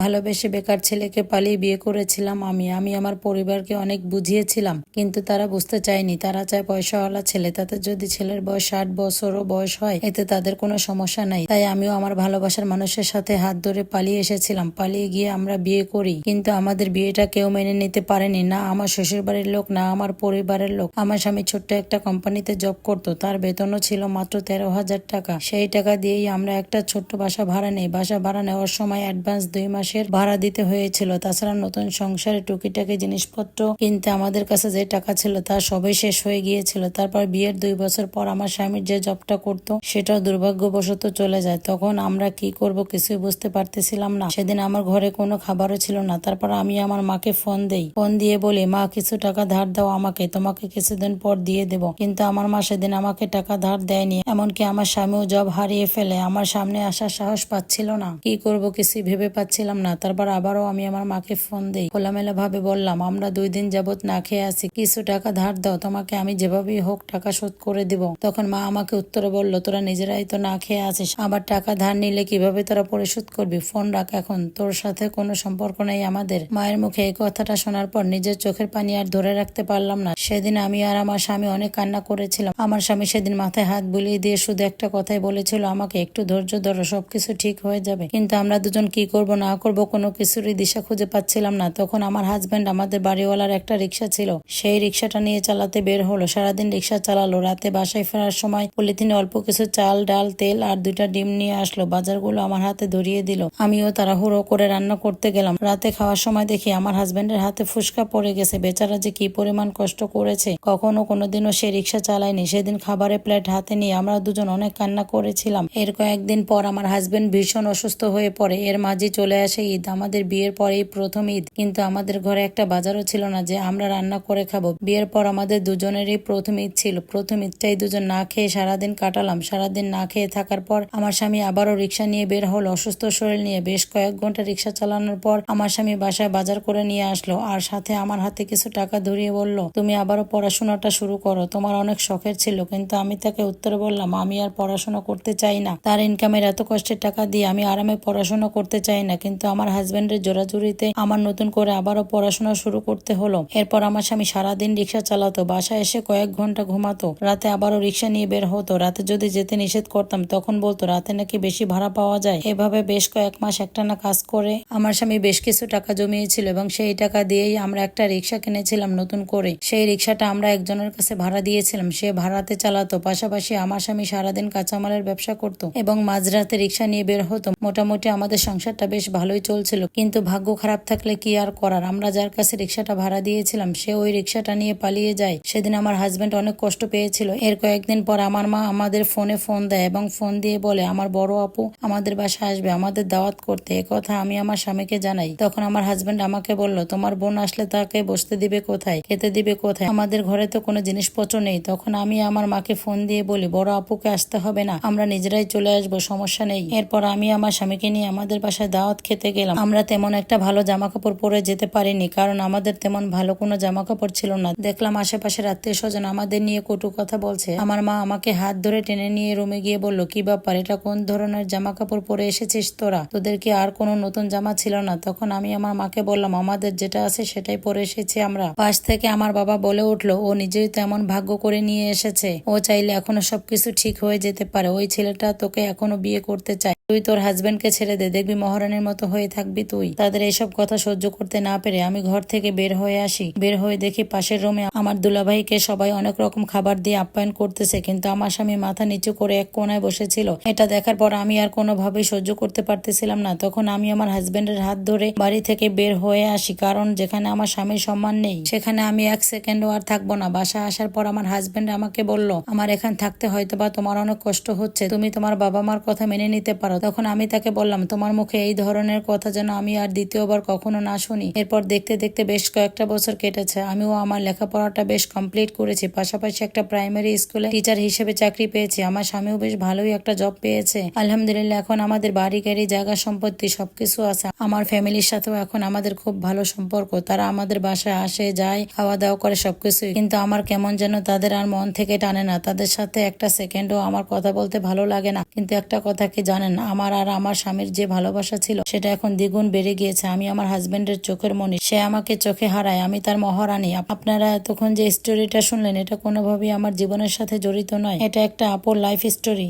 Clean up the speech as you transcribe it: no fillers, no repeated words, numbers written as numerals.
ভালোবেসে বেকার ছেলেকে পালিয়ে বিয়ে করেছিলাম আমি আমি আমার পরিবারকে অনেক বুঝিয়েছিলাম, কিন্তু তারা বুঝতে চায়নি। তারা চায় পয়সাওয়ালা ছেলে, তাতে যদি ছেলের বয়স 60 বছরও বয়স হয় এতে তাদের কোনো সমস্যা নাই। তাই আমিও আমার ভালোবাসার মানুষের সাথে হাত ধরে পালিয়ে এসেছিলাম। পালিয়ে গিয়ে আমরা বিয়ে করি, কিন্তু আমাদের বিয়েটা কেউ মেনে নিতে পারেনি, না আমার শ্বশুর বাড়ির লোক, না আমার পরিবারের লোক। আমার স্বামী ছোট্ট একটা কোম্পানিতে জব করতো, তার বেতনও ছিল মাত্র 13,000 টাকা। সেই টাকা দিয়েই আমরা একটা ছোট্ট বাসা ভাড়া নেই। বাসা ভাড়া নেওয়ার সময় অ্যাডভান্স 2 মাসের ভাড়া দিতে হয়েছিল। তাছাড়া নতুন সংসারে টুকিটাকি জিনিসপত্র কিনতে আমাদের কাছে যে টাকা ছিল তা সবই শেষ হয়ে গিয়েছিল। তারপর বিয়ের 2 বছর পর আমার স্বামীর যে জবটা করতো সেটাও দুর্ভাগ্যবশত চলে যায়। তখন আমরা কি করব কিছুই বুঝতে পারতেছিলাম না। সেদিন আমার ঘরে কোনো খাবারও ছিল না। তারপর আমি আমার মাকে ফোন দেই, ফোন দিয়ে বলি, মা কিছু টাকা ধার দাও আমাকে, তোমাকে কিছুদিন পর দিয়ে দেব। কিন্তু আমার মা সেদিন আমাকে টাকা ধার দেয়নি। এমনকি আমার স্বামীও জব হারিয়ে ফেলে। আমার সামনে আসার সাহস পাচ্ছিল না। কি করব কিছুই ভেবে পাচ্ছিলাম না। তারপর আবারও আমি আমার মাকে ফোন দেই, খোলামেলা ভাবে বললাম, আমরা 2 দিন যাবত না খেয়ে আছি, কিছু টাকা ধার দাও, তোমাকে আমি যেভাবেই হোক টাকা শোধ করে দিব। তখন মা আমাকে উত্তরে বলল, তোরা নিজেরাই তো না খেয়ে আছিস, আবার টাকা ধার নিলে কিভাবে তোরা পরিশোধ করবি? ফোন রাখ এখন, তোর সাথে কোনো সম্পর্ক নেই আমাদের। মায়ের মুখে এই কথাটা শোনার পর নিজের চোখের পানি আর ধরে রাখতে পারলাম না। সেদিন আমি আর আমার স্বামী অনেক কান্না করেছিলাম। আমার স্বামী সেদিন মাথায় হাত বুলিয়ে দিয়ে শুধু একটা কথাই বলেছিল আমাকে, একটু ধৈর্য ধরো, সবকিছু ঠিক হয়ে যাবে। কিন্তু আমরা দুজন কি করব না করব কোনো কিছুরই দিশা খুঁজে পাচ্ছিলাম না। তখন আমার হাজবেন্ড আমাদের বাড়িওয়ালার একটা রিক্সা ছিল, সেই রিক্সাটা নিয়ে চালাতে বের হলো। সারাদিন রিক্সা চালালো। রাতে বাসায় ফেরার সময় পলিথিনে অল্প কিছু চাল, ডাল, তেল আর 2টা ডিম নিয়ে আসলো। বাজারগুলো আমার হাতে ধরিয়ে দিল। আমিও তাড়াহুড়ো করে রান্না করতে গেলাম। রাতে খাওয়ার সময় দেখি আমার হাজবেন্ডের হাতে ফুসকা পড়ে গেছে। বেচারা যে কি পরিমাণ কষ্ট করেছে, কখনো কোনোদিনও সে রিক্সা চালায়নি। সেদিন খাবারের প্লেট হাতে নিয়ে আমরা দুজন অনেক কান্না করেছিলাম। এর কয়েকদিন পর আমার হাজবেন্ড ভীষণ অসুস্থ হয়ে পড়ে। এর মাঝে চলে আসে ঈদ, আমাদের বিয়ের পরেই প্রথম ঈদ। কিন্তু আমাদের ঘরে একটা বাজারও ছিল না যে আমরা রান্না করে খাবো। বিয়ের পর আমাদের দুজনেরই প্রথম ঈদ ছিল। প্রথম ঈদটাই দুজন না খেয়ে সারাদিন কাটালাম। সারাদিন না খেয়ে থাকার পর আমার স্বামী আবারও রিক্সা নিয়ে বের হলো অসুস্থ শরীর নিয়ে। বেশ কয়েক ঘন্টা রিক্সা চালানোর পর আমার স্বামী বাসায় বাজার করে নিয়ে আসলো, আর সাথে আমার হাতে কিছু টাকা ধরিয়ে বলল, তুমি আবারও পড়াশোনাটা শুরু করো, তোমার অনেক শখের ছিল। কিন্তু আমি তাকে উত্তরে বললাম, আমি আর পড়াশোনা করতে চাই না। তার ইনকামের এত কষ্টের টাকা দিয়ে আমি আরামে পড়াশোনা করতে চাই না। কিন্তু আমার হাজবেন্ডের জোরাজুরিতে আমার নতুন করে আবারও পড়াশোনা শুরু করতে হলো। এরপর আমার স্বামী সারাদিন রিক্সা চালাতো, বাসায় এসে কয়েক ঘন্টা ঘুমাতো, রাতে আবারও রিক্সা নিয়ে বের হতো। রাতে যদি যেতে নিষেধ করতাম তখন বলতো রাতে নাকি বেশি ভাড়া পাওয়া যায়। এভাবে বেশ কয়েক মাস একটানা কাজ করে আমার স্বামী বেশ কিছু টাকা জমিয়েছিল এবং সেই টাকা দিয়েই আমরা একটা রিক্সা কিনেছিলাম নতুন করে। সেই রিক্সাটা আমরা একজনের কাছে ভাড়া দিয়েছিলাম, সে ভাড়াতে চালাতো। পাশাপাশি আমার স্বামী সারাদিন কাঁচামালের ব্যবসা করতো এবং মাঝরাতে রিক্সা নিয়ে বের হতো। মোটামুটি আমাদের সংসারটা বেশ ভালোই চলছিল। কিন্তু ভাগ্য খারাপ থাকলে কি আর করার, আমরা যার কাছে রিক্সাটা ভাড়া দিয়েছিলাম সে ওই রিক্সাটা নিয়ে পালিয়ে যায়। সেদিন আমার হাজবেন্ড অনেক কষ্ট পেয়েছিল। এর কয়েকদিন পর আমার মা আমাদের ফোন দেয় এবং ফোন দিয়ে বলে, আমার বড় আপু আমাদের বাসায় আসবে আমাদের দাওয়াত করতে। কথা আমি আমার স্বামীকে জানাই। তখন আমার হাজবেন্ড আমাকে বলল, তোমার বোন আসলে তাকে বসতে দিবে কোথায়, খেতে দিবে কোথায়, আমাদের ঘরে তো কোনো জিনিসপত্র নেই। তখন আমি আমার মাকে ফোন দিয়ে বলি, বড় আপুকে আসতে হবে না, আমরা নিজেরাই চলে আসবো, সমস্যা নেই। এরপর আমি আমার স্বামীকে নিয়ে আমাদের বাসায় দাওয়াত খেতে গেলাম। আমরা তেমন একটা ভালো জামা কাপড় পরে যেতে পারিনি, কারণ আমাদের তেমন ভালো কোনো জামা কাপড় ছিল না। দেখলাম আশেপাশের আত্মীয় স্বজন আমাদের নিয়ে কটু কথা বলছে। আমার মা আমাকে হাত ধরে টেনে নিয়ে রুমে গিয়ে বলল, কি ব্যাপার, এটা কোন ধরনের জামা কাপড় পরে এসেছিস তোরা, তোদের কি আর কোনো নতুন জামা ছিল না? তখন আমি আমার মাকে বললাম, আমাদের যেটা আছে সেটাই পরে এসেছি আমরা। পাশ থেকে আমার বাবা বলে উঠলো, ও নিজেই তো এমন ভাগ্য করে নিয়ে এসেছে, ও চাইলে এখনো সবকিছু ঠিক হয়ে যেতে পারে। ওই ছেলেটা তোকে এখনো বিয়ে করতে চায়, তুই তোর হাজবেন্ডকে ছেড়ে দে, দেখবি মহারানীর মতো হয়ে থাকবি তুই। তাদের এইসব কথা সহ্য করতে না পেরে আমি ঘর থেকে বের হয়ে আসি। বের হয়ে দেখি পাশের রুমে আমার দুলাভাইকে সবাই অনেক রকম খাবার দিয়ে আপ্যায়ন করতেছে, কিন্তু আমার স্বামী মাথা নিচু করে এক কোনায় বসেছিল। এটা দেখার পর আমি আর কোনোভাবেই সহ্য করতে পারতেছিলাম না। তখন আমি আমার হাজবেন্ডের হাত ধরে বাড়ি থেকে বের হয়ে আসি, কারণ যেখানে আমার স্বামীর সম্মান নেই সেখানে আমি 1 সেকেন্ডও আর থাকবো না। বাসায় আসার পর আমার হাজবেন্ড আমাকে বলল, আমার এখান থাকতে হয়তো বা তোমার অনেক কষ্ট হচ্ছে, তুমি তোমার বাবা মার কথা মেনে নিতে পারো। তখন আমি তাকে বললাম, তোমার মুখে এই ধরনের কথা যেন আমি আর দ্বিতীয়বার কখনো না শুনি। এরপর দেখতে দেখতে বেশ কয়েকটা বছর কেটেছে। আমিও আমার লেখাপড়াটা বেশ কমপ্লিট করেছি, পাশাপাশি একটা প্রাইমারি স্কুলে টিচার হিসেবে চাকরি পেয়েছি। আমার স্বামীও বেশ ভালোই একটা জব পেয়েছে আলহামদুলিল্লাহ। এখন আমাদের বাড়ি গাড়ি জায়গা সম্পত্তি সবকিছু আছে। আমার ফ্যামিলির সাথেও এখন আমাদের খুব ভালো সম্পর্ক, তারা আমাদের বাসায় আসে যায়, খাওয়া দাওয়া করে সবকিছুই। কিন্তু আমার কেমন যেন তাদের আর মন থেকে টানে না, তাদের সাথে একটা সেকেন্ডও আমার কথা বলতে ভালো লাগে না। কিন্তু একটা কথা কি জানেন, আমার আর আমার স্বামীর যে ভালোবাসা ছিল সেটা এখন দ্বিগুণ বেড়ে গিয়েছে। আমি আমার হাজবেন্ডের চোখের মণি, সে আমাকে চোখে হারায়, আমি তার মহারানী। আপনারা এতক্ষণ যে স্টোরিটা শুনলেন এটা কোনোভাবেই আমার জীবনের সাথে জড়িত নয়, এটা একটা আপুর লাইফ স্টোরি।